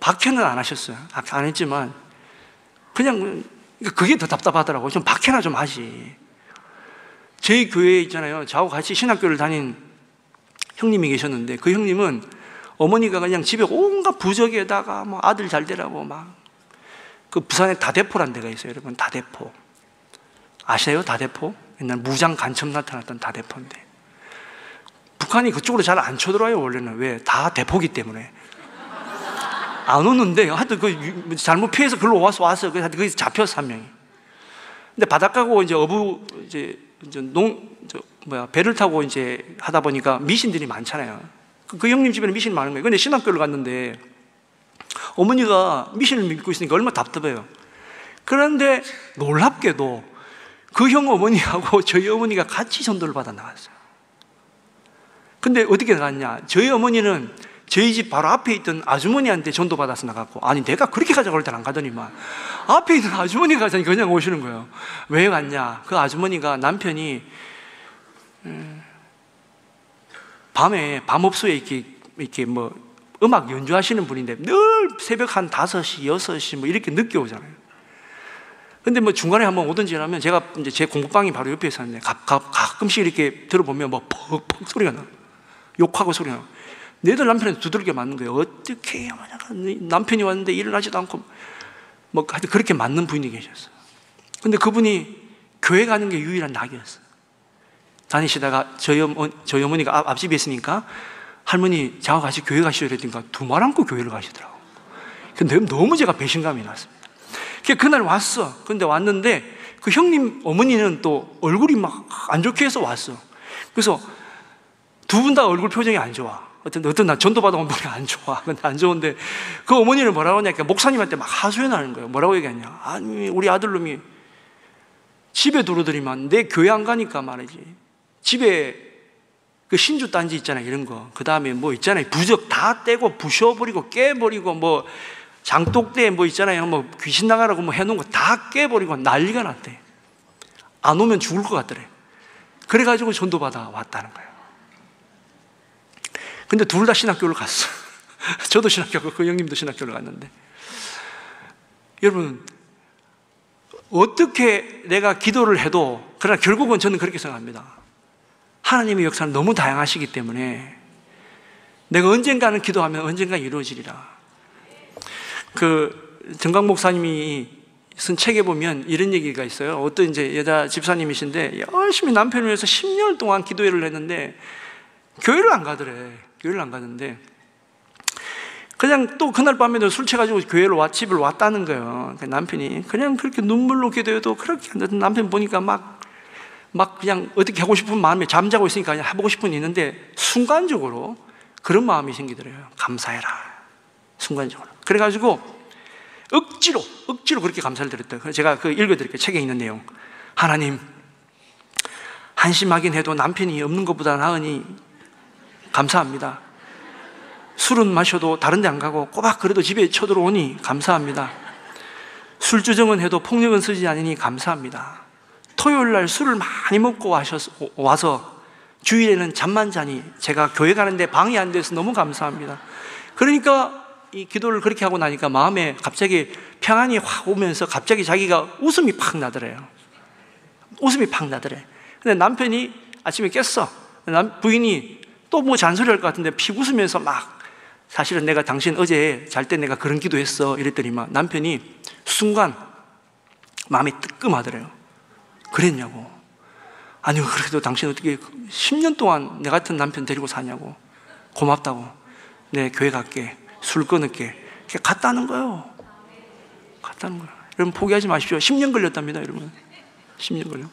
A: 박해는 안 하셨어요. 안 했지만, 그냥, 그게 더 답답하더라고요. 좀 박해나 좀 하지. 저희 교회에 있잖아요. 저하고 같이 신학교를 다닌 형님이 계셨는데, 그 형님은 어머니가 그냥 집에 온갖 부적에다가 아들 잘 되라고 그 부산에 다대포란 데가 있어요, 여러분. 다대포. 아세요? 다대포? 옛날 무장 간첩 나타났던 다대포인데. 북한이 그쪽으로 잘 안 쳐들어와요, 원래는. 왜? 다 대포기 때문에. 안 오는데, 하여튼 잘못 피해서 글로 와서, 그래서 거기서 잡혔어, 한 명이. 근데 바닷가고 배를 타고 하다 보니까 미신들이 많잖아요. 그 형님 집에는 미신이 많은 거예요. 근데 신학교를 갔는데, 어머니가 미신을 믿고 있으니까 얼마나 답답해요. 그런데 놀랍게도 그 형 어머니하고 저희 어머니가 같이 전도를 받아 나갔어요. 근데 어떻게 나갔냐? 저희 어머니는 저희 집 바로 앞에 있던 아주머니한테 전도 받아서 나갔고, 아니 내가 그렇게 가자고 할 때는 안 가더니만 앞에 있는 아주머니가 가자니 그냥 오시는 거예요. 왜 갔냐? 그 아주머니가 남편이 밤에 밤업소에 이렇게 음악 연주하시는 분인데 늘 새벽 한 5시, 6시 이렇게 늦게 오잖아요. 근데 중간에 한번 오든지 하면 제가 제 공부방이 바로 옆에 있었는데 가끔씩 이렇게 들어보면 퍽퍽 소리가 나요. 욕하고 소리가 나요. 내들 남편한테 두들겨 맞는 거예요. 어떻게 해요? 남편이 왔는데 일어나지도 않고 하여튼 그렇게 맞는 부인이 계셨어요. 근데 그분이 교회 가는 게 유일한 낙이었어요. 다니시다가 저희 어머니가 앞집에 있으니까 할머니 저하고 같이 교회 가시죠 이랬더니 두말 않고 교회를 가시더라고요. 근데 너무 제가 배신감이 났습니다. 그날 왔어. 근데 왔는데 그 형님 어머니는 또 얼굴이 안 좋게 해서 왔어. 그래서 두 분 다 얼굴 표정이 안 좋아. 어떤 날 전도 받아온 분이 안 좋아. 근데 안 좋은데 그 어머니는 뭐라고 하냐니까 목사님한테 하소연하는 거예요. 뭐라고 얘기하냐? 아니 우리 아들놈이 집에 들어들이면 내 교회 안 가니까 말이지. 집에 그 신주 딴지 있잖아요, 이런 거. 그 다음에 있잖아요, 부적 다 떼고 부셔버리고 깨버리고 장독대 있잖아요, 귀신 나가라고 해놓은 거 다 깨버리고 난리가 났대. 안 오면 죽을 것 같더래. 그래가지고 전도받아 왔다는 거예요. 근데 둘 다 신학교를 갔어. 저도 신학교, 그 형님도 신학교를 갔는데. 여러분, 어떻게 내가 기도를 해도, 그러나 결국은 저는 그렇게 생각합니다. 하나님의 역사는 너무 다양하시기 때문에 내가 언젠가는 기도하면 언젠가 이루어지리라. 정강 목사님이 쓴 책에 보면 이런 얘기가 있어요. 어떤 여자 집사님이신데 열심히 남편을 위해서 10년 동안 기도회를 했는데 교회를 안 가더래. 교회를 안 가는데 그냥 또 그날 밤에도 술 취해가지고 집을 왔다는 거예요. 남편이 그냥 그렇게 눈물로 기도해도 그렇게 안 되던 남편 보니까 막 그냥 어떻게 하고 싶은 마음에 잠자고 있으니까 그냥 해보고 싶은 게 있는데 순간적으로 그런 마음이 생기더래요. 감사해라. 순간적으로. 그래가지고 억지로 그렇게 감사를 드렸대요. 그래서 제가 읽어드릴게요. 책에 있는 내용. 하나님, 한심하긴 해도 남편이 없는 것보다 나으니 감사합니다. 술은 마셔도 다른 데 안 가고 꼬박 그래도 집에 쳐들어오니 감사합니다. 술주정은 해도 폭력은 쓰지 않으니 감사합니다. 토요일날 술을 많이 먹고 와서 주일에는 잠만 자니 제가 교회 가는데 방해 안 돼서 너무 감사합니다. 그러니까 이 기도를 그렇게 하고 나니까 마음에 갑자기 평안이 확 오면서 갑자기 자기가 웃음이 팍 나더래요. 웃음이 팍 나더래. 근데 남편이 아침에 깼어. 부인이 또 뭐 잔소리 할 것 같은데 피 웃으면서 막 사실은 내가 당신 어제 잘 때 내가 그런 기도했어 이랬더니만 남편이 순간 마음이 뜨끔하더래요. 그랬냐고. 아니 그래도 당신 어떻게 10년 동안 내 같은 남편 데리고 사냐고. 고맙다고. 내 교회 갈게. 술 끊을게. 갔다는 거예요. 갔다는 거예요. 여러분 포기하지 마십시오. 10년 걸렸답니다 여러분. 10년 걸렸다.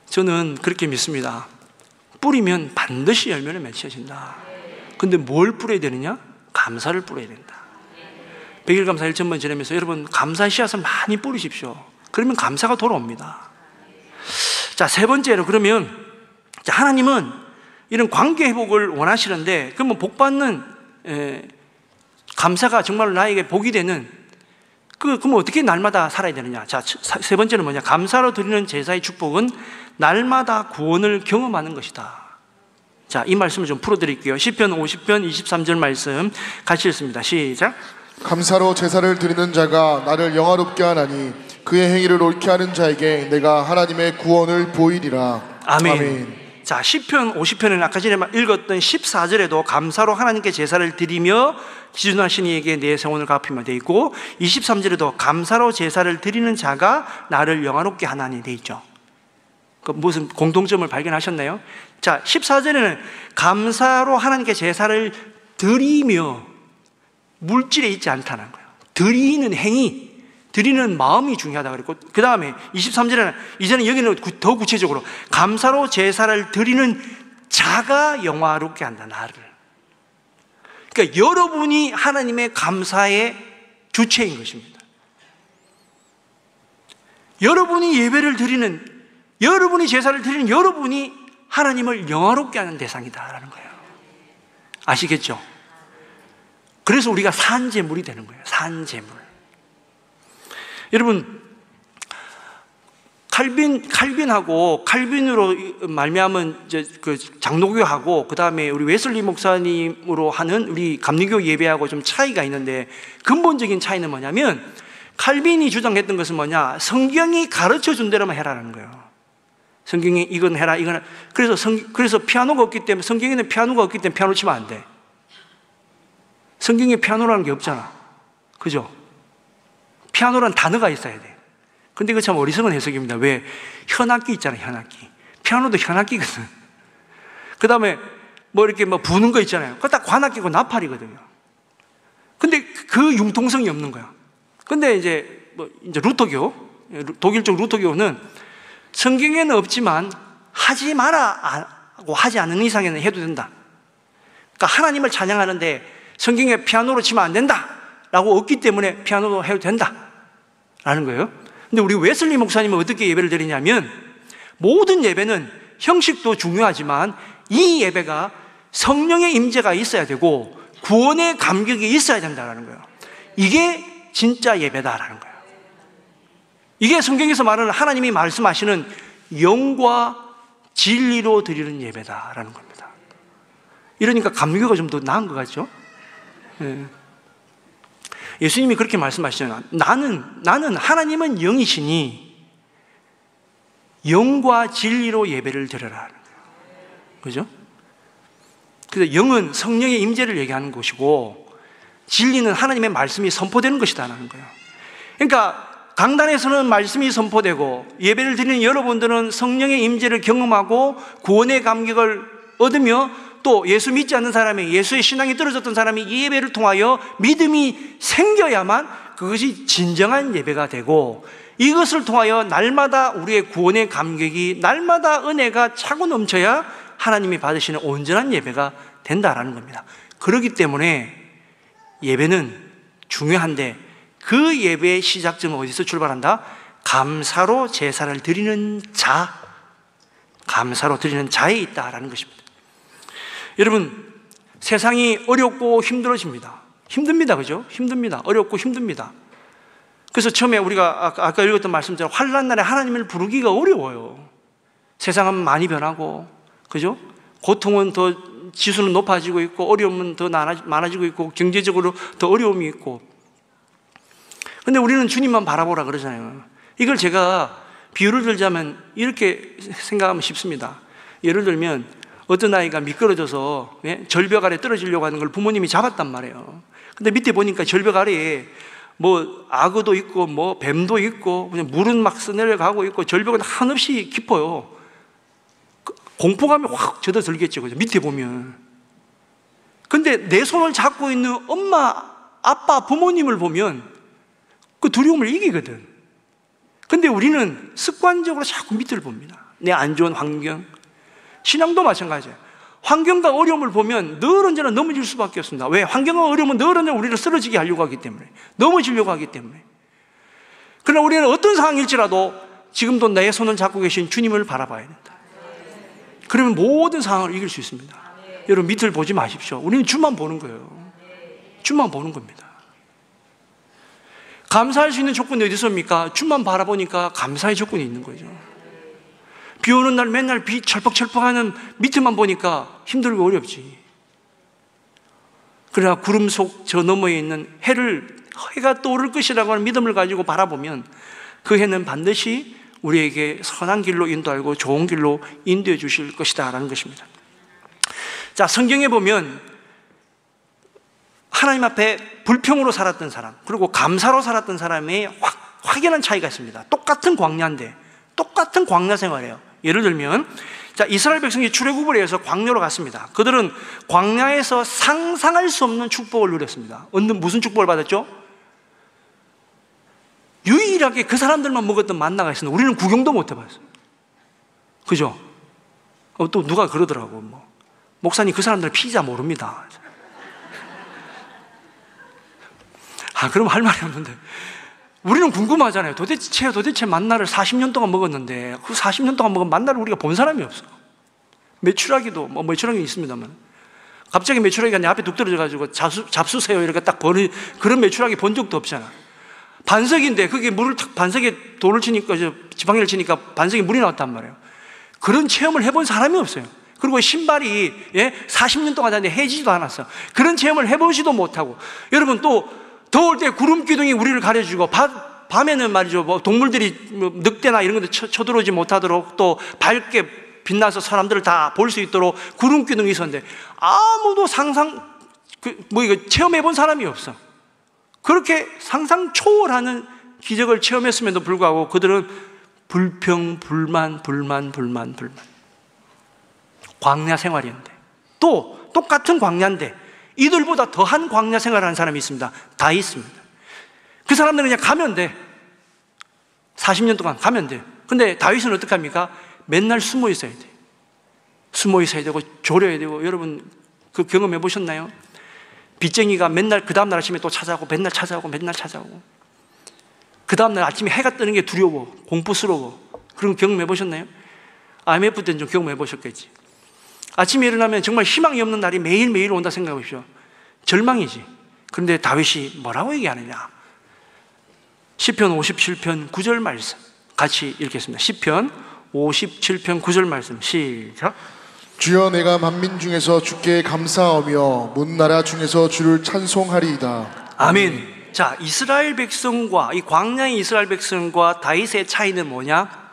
A: 저는 그렇게 믿습니다. 뿌리면 반드시 열매를 맺혀진다. 근데 뭘 뿌려야 되느냐? 감사를 뿌려야 된다. 100일 감사 1,000번 지내면서 여러분 감사 씨앗을 많이 뿌리십시오. 그러면 감사가 돌아옵니다. 자, 세 번째로 그러면 하나님은 이런 관계 회복을 원하시는데 그러면 복받는 감사가 정말로 나에게 복이 되는 그럼 어떻게 날마다 살아야 되느냐? 자, 세 번째는 뭐냐? 감사로 드리는 제사의 축복은 날마다 구원을 경험하는 것이다. 자, 이 말씀을 좀 풀어드릴게요. 시편 50편 23절 말씀 같이 읽습니다. 시작.
B: 감사로 제사를 드리는 자가 나를 영화롭게 하나니 그의 행위를 옳게 하는 자에게 내가 하나님의 구원을 보이리라.
A: 아멘. 자, 시편 50편은 아까 전에 읽었던 14절에도 감사로 하나님께 제사를 드리며 지존하신 이에게 내 생원을 갚으며 되어 있고 23절에도 감사로 제사를 드리는 자가 나를 영화롭게 하나니 되어 있죠. 그 무슨 공통점을 발견하셨나요? 자, 14절에는 감사로 하나님께 제사를 드리며 물질에 있지 않다는 거예요. 드리는 행위, 드리는 마음이 중요하다고 그랬고, 그 다음에 23절에는 이제는 여기는 더 구체적으로 감사로 제사를 드리는 자가 영화롭게 한다, 나를. 그러니까 여러분이 하나님의 감사의 주체인 것입니다. 여러분이 예배를 드리는, 여러분이 제사를 드리는 여러분이 하나님을 영화롭게 하는 대상이다라는 거예요. 아시겠죠? 그래서 우리가 산제물이 되는 거예요. 산제물. 여러분, 칼빈으로 말미암은 이제 그 장로교하고 그 다음에 우리 웨슬리 목사님으로 하는 우리 감리교 예배하고 좀 차이가 있는데 근본적인 차이는 뭐냐면 칼빈이 주장했던 것은 뭐냐? 성경이 가르쳐 준 대로만 해라는 거예요. 성경이 이건 해라, 이건 해라. 그래서 피아노가 없기 때문에 성경에는 피아노가 없기 때문에 피아노 치면 안 돼. 성경에 피아노라는 게 없잖아. 그죠? 피아노라는 단어가 있어야 돼. 근데 이거 참 어리석은 해석입니다. 왜? 현악기 있잖아요, 현악기. 피아노도 현악기거든. 그 다음에 뭐 이렇게 뭐 부는 거 있잖아요. 그거 딱 관악기고 나팔이거든요. 근데 그 융통성이 없는 거야. 근데 이제 루터교, 독일적 루터교는 성경에는 없지만 하지 마라고 하지 않는 이상에는 해도 된다. 그러니까 하나님을 찬양하는데 성경에 피아노로 치면 안 된다 라고 없기 때문에 피아노로 해도 된다 라는 거예요. 근데 우리 웨슬리 목사님은 어떻게 예배를 드리냐면 모든 예배는 형식도 중요하지만 이 예배가 성령의 임재가 있어야 되고 구원의 감격이 있어야 된다는 거예요. 이게 진짜 예배다라는 거예요. 이게 성경에서 말하는 하나님이 말씀하시는 영과 진리로 드리는 예배다라는 겁니다. 이러니까 감격이 좀 더 나은 것 같죠? 예. 예수님이 그렇게 말씀하시잖아요. 나는 하나님은 영이시니 영과 진리로 예배를 드려라. 그죠? 그래서 영은 성령의 임재를 얘기하는 것이고 진리는 하나님의 말씀이 선포되는 것이다라는 거예요. 그러니까 강단에서는 말씀이 선포되고 예배를 드리는 여러분들은 성령의 임재를 경험하고 구원의 감격을 얻으며 또 예수 믿지 않는 사람이, 예수의 신앙이 떨어졌던 사람이 이 예배를 통하여 믿음이 생겨야만 그것이 진정한 예배가 되고, 이것을 통하여 날마다 우리의 구원의 감격이, 날마다 은혜가 차고 넘쳐야 하나님이 받으시는 온전한 예배가 된다라는 겁니다. 그렇기 때문에 예배는 중요한데, 그 예배의 시작점은 어디서 출발한다? 감사로 제사를 드리는 자, 감사로 드리는 자에 있다라는 것입니다. 여러분, 세상이 어렵고 힘들어집니다. 힘듭니다, 그죠? 힘듭니다. 어렵고 힘듭니다. 그래서 처음에 우리가 아까 읽었던 말씀대로 환난 날에 하나님을 부르기가 어려워요. 세상은 많이 변하고, 그죠? 고통은 더 지수는 높아지고 있고, 어려움은 더 많아지고 있고, 경제적으로 더 어려움이 있고. 근데 우리는 주님만 바라보라 그러잖아요. 이걸 제가 비유를 들자면 이렇게 생각하면 쉽습니다. 예를 들면 어떤 아이가 미끄러져서 절벽 아래 떨어지려고 하는 걸 부모님이 잡았단 말이에요. 근데 밑에 보니까 절벽 아래에 뭐 악어도 있고 뭐 뱀도 있고, 그냥 물은 막 써내려가고 있고, 절벽은 한없이 깊어요. 공포감이 확 젖어들겠죠, 그죠? 밑에 보면. 근데 내 손을 잡고 있는 엄마, 아빠, 부모님을 보면 그 두려움을 이기거든. 근데 우리는 습관적으로 자꾸 밑을 봅니다. 내 안 좋은 환경. 신앙도 마찬가지예요. 환경과 어려움을 보면 늘 언제나 넘어질 수밖에 없습니다. 왜? 환경과 어려움은 늘 언제나 우리를 쓰러지게 하려고 하기 때문에, 넘어지려고 하기 때문에. 그러나 우리는 어떤 상황일지라도 지금도 내 손을 잡고 계신 주님을 바라봐야 된다. 그러면 모든 상황을 이길 수 있습니다. 여러분, 밑을 보지 마십시오. 우리는 주만 보는 거예요. 주만 보는 겁니다. 감사할 수 있는 조건이 어디 있습니까? 주만 바라보니까 감사의 조건이 있는 거죠. 비 오는 날 맨날 비 철퍽철퍽하는 밑에만 보니까 힘들고 어렵지. 그러나 구름 속 저 너머에 있는 해가 떠오를 것이라고 하는 믿음을 가지고 바라보면 그 해는 반드시 우리에게 선한 길로 인도하고 좋은 길로 인도해 주실 것이다 라는 것입니다. 자, 성경에 보면 하나님 앞에 불평으로 살았던 사람, 그리고 감사로 살았던 사람의 확연한 차이가 있습니다. 똑같은 광야인데 똑같은 광야 생활이에요. 예를 들면, 자, 이스라엘 백성이 출애굽을 해서 광야로 갔습니다. 그들은 광야에서 상상할 수 없는 축복을 누렸습니다. 무슨 축복을 받았죠? 유일하게 그 사람들만 먹었던 만나가 있었는데 우리는 구경도 못 해봤어요. 그죠? 또 누가 그러더라고, 목사님 그 사람들 피자 모릅니다. 그럼 할 말이 없는데, 우리는 궁금하잖아요. 도대체 만나를 40년 동안 먹었는데 그 40년 동안 먹은 만나를 우리가 본 사람이 없어. 메추라기도 메추라기 있습니다만, 갑자기 메추라기가 내 앞에 뚝 떨어져가지고 잡수세요 이렇게 딱 버는 그런 메추라기 본 적도 없잖아. 반석인데 그게 물을 탁, 반석에 돌을 치니까, 지팡이를 치니까 반석에 물이 나왔단 말이에요. 그런 체험을 해본 사람이 없어요. 그리고 신발이 40년 동안 다녔는데 해지지도 않았어. 그런 체험을 해보지도 못하고. 여러분, 또 더울 때 구름 기둥이 우리를 가려주고, 밤에는 말이죠, 동물들이 늑대나 이런 것들 쳐들어오지 못하도록 또 밝게 빛나서 사람들을 다 볼 수 있도록 구름 기둥이 있었는데 아무도 이거 체험해 본 사람이 없어. 그렇게 상상 초월하는 기적을 체험했음에도 불구하고 그들은 불평, 불만. 광야 생활이었는데, 또 똑같은 광야인데 이들보다 더한 광야 생활을 하는 사람이 있습니다. 다 있습니다. 그 사람들은 그냥 가면 돼. 40년 동안 가면 돼. 근데 다윗은 어떻게 합니까? 맨날 숨어 있어야 돼. 숨어 있어야 되고 졸여야 되고. 여러분, 그 경험해 보셨나요? 빚쟁이가 맨날 그 다음날 아침에 또 찾아오고 맨날 찾아오고 그 다음날 아침에 해가 뜨는 게 두려워, 공포스러워. 그런 거 경험해 보셨나요? IMF 때는 좀 경험해 보셨겠지. 아침에 일어나면 정말 희망이 없는 날이 매일매일 온다 생각해 보십시오. 절망이지. 그런데 다윗이 뭐라고 얘기하느냐? 시편 57편 9절 말씀 같이 읽겠습니다. 시편 57편 9절 말씀 시작.
B: 주여, 내가 만민 중에서 주께 감사하며 문나라 중에서 주를 찬송하리이다.
A: 아멘. 자, 이스라엘 백성과, 이 광야의 이스라엘 백성과 다윗의 차이는 뭐냐?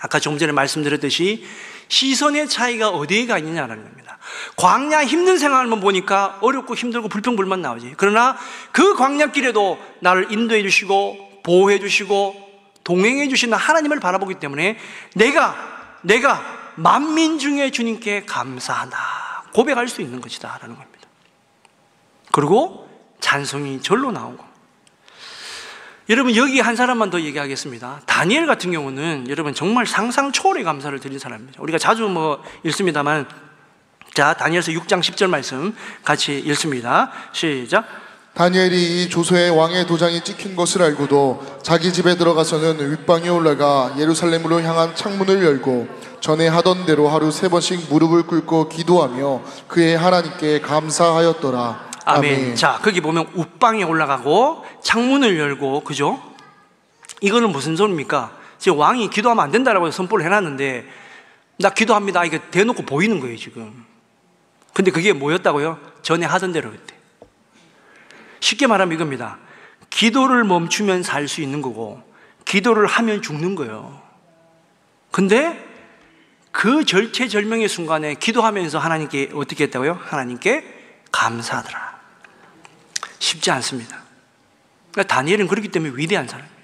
A: 아까 조금 전에 말씀드렸듯이 시선의 차이가 어디에 있느냐라는 겁니다. 광야 힘든 생활만 보니까 어렵고 힘들고 불평불만 나오지. 그러나 그 광야길에도 나를 인도해 주시고 보호해 주시고 동행해 주시는 하나님을 바라보기 때문에 내가 만민 중에 주님께 감사하나 고백할 수 있는 것이다 라는 겁니다. 그리고 찬송이 절로 나오고, 여러분 여기 한 사람만 더 얘기하겠습니다. 다니엘 같은 경우는 여러분 정말 상상 초월의 감사를 드린 사람입니다. 우리가 자주 읽습니다만, 자, 다니엘서 6장 10절 말씀 같이 읽습니다. 시작.
B: 다니엘이 이 조서에 왕의 도장이 찍힌 것을 알고도 자기 집에 들어가서는 윗방에 올라가 예루살렘으로 향한 창문을 열고 전에 하던 대로 하루 3번씩 무릎을 꿇고 기도하며 그의 하나님께 감사하였더라.
A: 아멘. 자, 거기 보면 윗방에 올라가고 창문을 열고, 그죠? 이거는 무슨 소리입니까? 지금 왕이 기도하면 안 된다라고 선포를 해놨는데, 나 기도합니다, 이게 대놓고 보이는 거예요 지금. 근데 그게 뭐였다고요? 전에 하던 대로 그때. 쉽게 말하면 이겁니다. 기도를 멈추면 살 수 있는 거고, 기도를 하면 죽는 거예요. 근데 그 절체절명의 순간에 기도하면서 하나님께 어떻게 했다고요? 하나님께 감사하더라. 쉽지 않습니다. 그러니까 다니엘은 그렇기 때문에 위대한 사람이에요.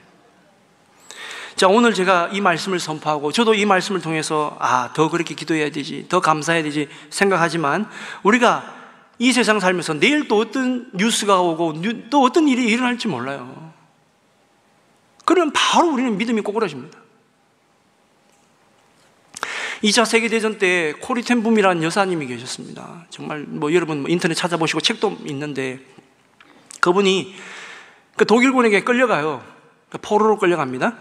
A: 자, 오늘 제가 이 말씀을 선포하고, 저도 이 말씀을 통해서 더 그렇게 기도해야 되지, 더 감사해야 되지 생각하지만, 우리가 이 세상 살면서 내일 또 어떤 뉴스가 오고 또 어떤 일이 일어날지 몰라요. 그러면 바로 우리는 믿음이 꼬꾸라집니다. 2차 세계대전 때 코리 텐붐이라는 여사님이 계셨습니다. 정말 여러분 인터넷 찾아보시고 책도 있는데, 그분이 그 독일군에게 끌려가요. 포로로 끌려갑니다.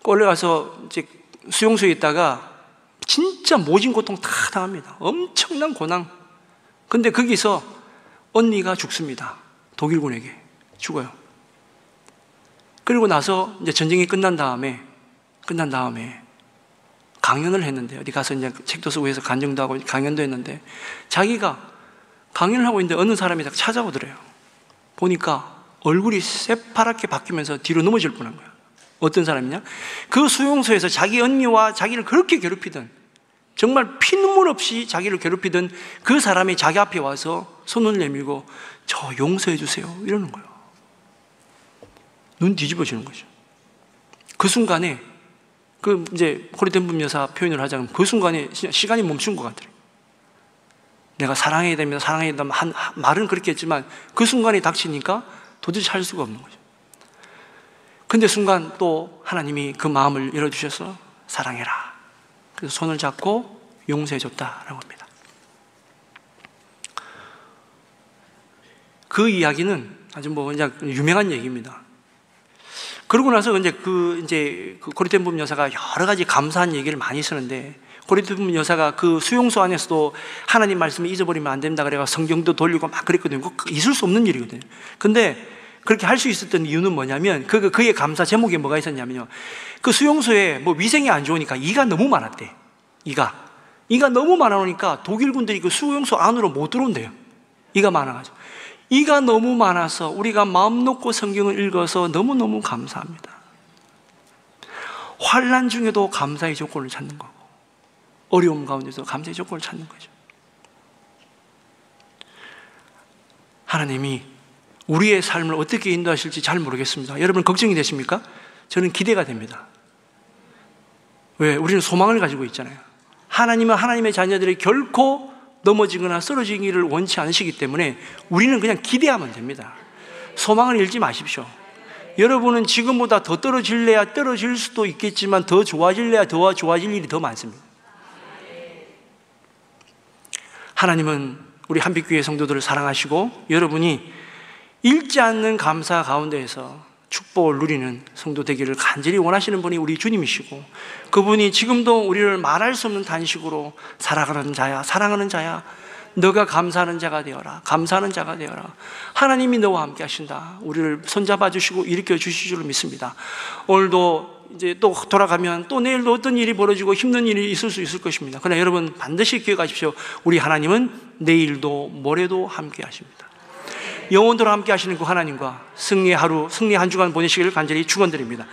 A: 끌려가서 이제 수용소에 있다가 진짜 모진 고통 다 당합니다. 엄청난 고난. 근데 거기서 언니가 죽습니다. 독일군에게 죽어요. 그리고 나서 이제 전쟁이 끝난 다음에 강연을 했는데, 어디 가서 이제 책도 쓰고 해서 간증도 하고 강연도 했는데, 자기가 강연을 하고 있는데 어느 사람이 딱 찾아오더래요. 보니까 얼굴이 새파랗게 바뀌면서 뒤로 넘어질 뻔한 거야. 어떤 사람이냐? 그 수용소에서 자기 언니와 자기를 그렇게 괴롭히던, 정말 피눈물 없이 자기를 괴롭히던 그 사람이 자기 앞에 와서 손을 내밀고 저 용서해 주세요 이러는 거예요. 눈 뒤집어지는 거죠. 그 순간에 그 이제 코리 텐붐 여사 표현을 하자면 그 순간에 시간이 멈춘 것 같아요. 내가 사랑해야 됩니다, 사랑해야 된다 말은 그렇게 했지만 그 순간이 닥치니까 도대체 할 수가 없는 거죠. 근데 순간 또 하나님이 그 마음을 열어주셔서 사랑해라. 그래서 손을 잡고 용서해 줬다라고 합니다. 그 이야기는 아주 그냥 유명한 얘기입니다. 그러고 나서 이제 그 코리 텐붐 여사가 여러 가지 감사한 얘기를 많이 쓰는데, 코리 텐붐 여사가 그 수용소 안에서도 하나님 말씀을 잊어버리면 안 된다 그래가 성경도 돌리고 막 그랬거든요. 그거 있을 수 없는 일이거든요. 근데 그렇게 할 수 있었던 이유는 뭐냐면, 그의 감사 제목에 뭐가 있었냐면요, 그 수용소에 위생이 안 좋으니까 이가 너무 많았대. 이가 너무 많아오니까 독일군들이 그 수용소 안으로 못 들어온대요. 이가 많아가지고. 이가 너무 많아서 우리가 마음 놓고 성경을 읽어서 너무너무 감사합니다. 환난 중에도 감사의 조건을 찾는 거고, 어려움 가운데서 감사의 조건을 찾는 거죠. 하나님이 우리의 삶을 어떻게 인도하실지 잘 모르겠습니다. 여러분 걱정이 되십니까? 저는 기대가 됩니다. 왜? 우리는 소망을 가지고 있잖아요. 하나님은 하나님의 자녀들이 결코 넘어지거나 쓰러지기를 원치 않으시기 때문에 우리는 그냥 기대하면 됩니다. 소망을 잃지 마십시오. 여러분은 지금보다 더 떨어질래야 떨어질 수도 있겠지만 더 좋아질래야 더 좋아질 일이 더 많습니다. 하나님은 우리 한빛교회 성도들을 사랑하시고, 여러분이 잃지 않는 감사 가운데에서 축복을 누리는 성도 되기를 간절히 원하시는 분이 우리 주님이시고, 그분이 지금도 우리를 말할 수 없는 단식으로 사랑하는 자야 너가 감사하는 자가 되어라, 감사하는 자가 되어라. 하나님이 너와 함께 하신다. 우리를 손잡아 주시고 일으켜 주실 줄 믿습니다. 오늘도 이제 또 돌아가면 또 내일도 어떤 일이 벌어지고 힘든 일이 있을 수 있을 것입니다. 그러나 여러분 반드시 기억하십시오. 우리 하나님은 내일도 모레도 함께 하십니다. 영원토록 함께 하시는 그 하나님과 승리의 하루, 승리의 한 주간 보내시기를 간절히 축원드립니다.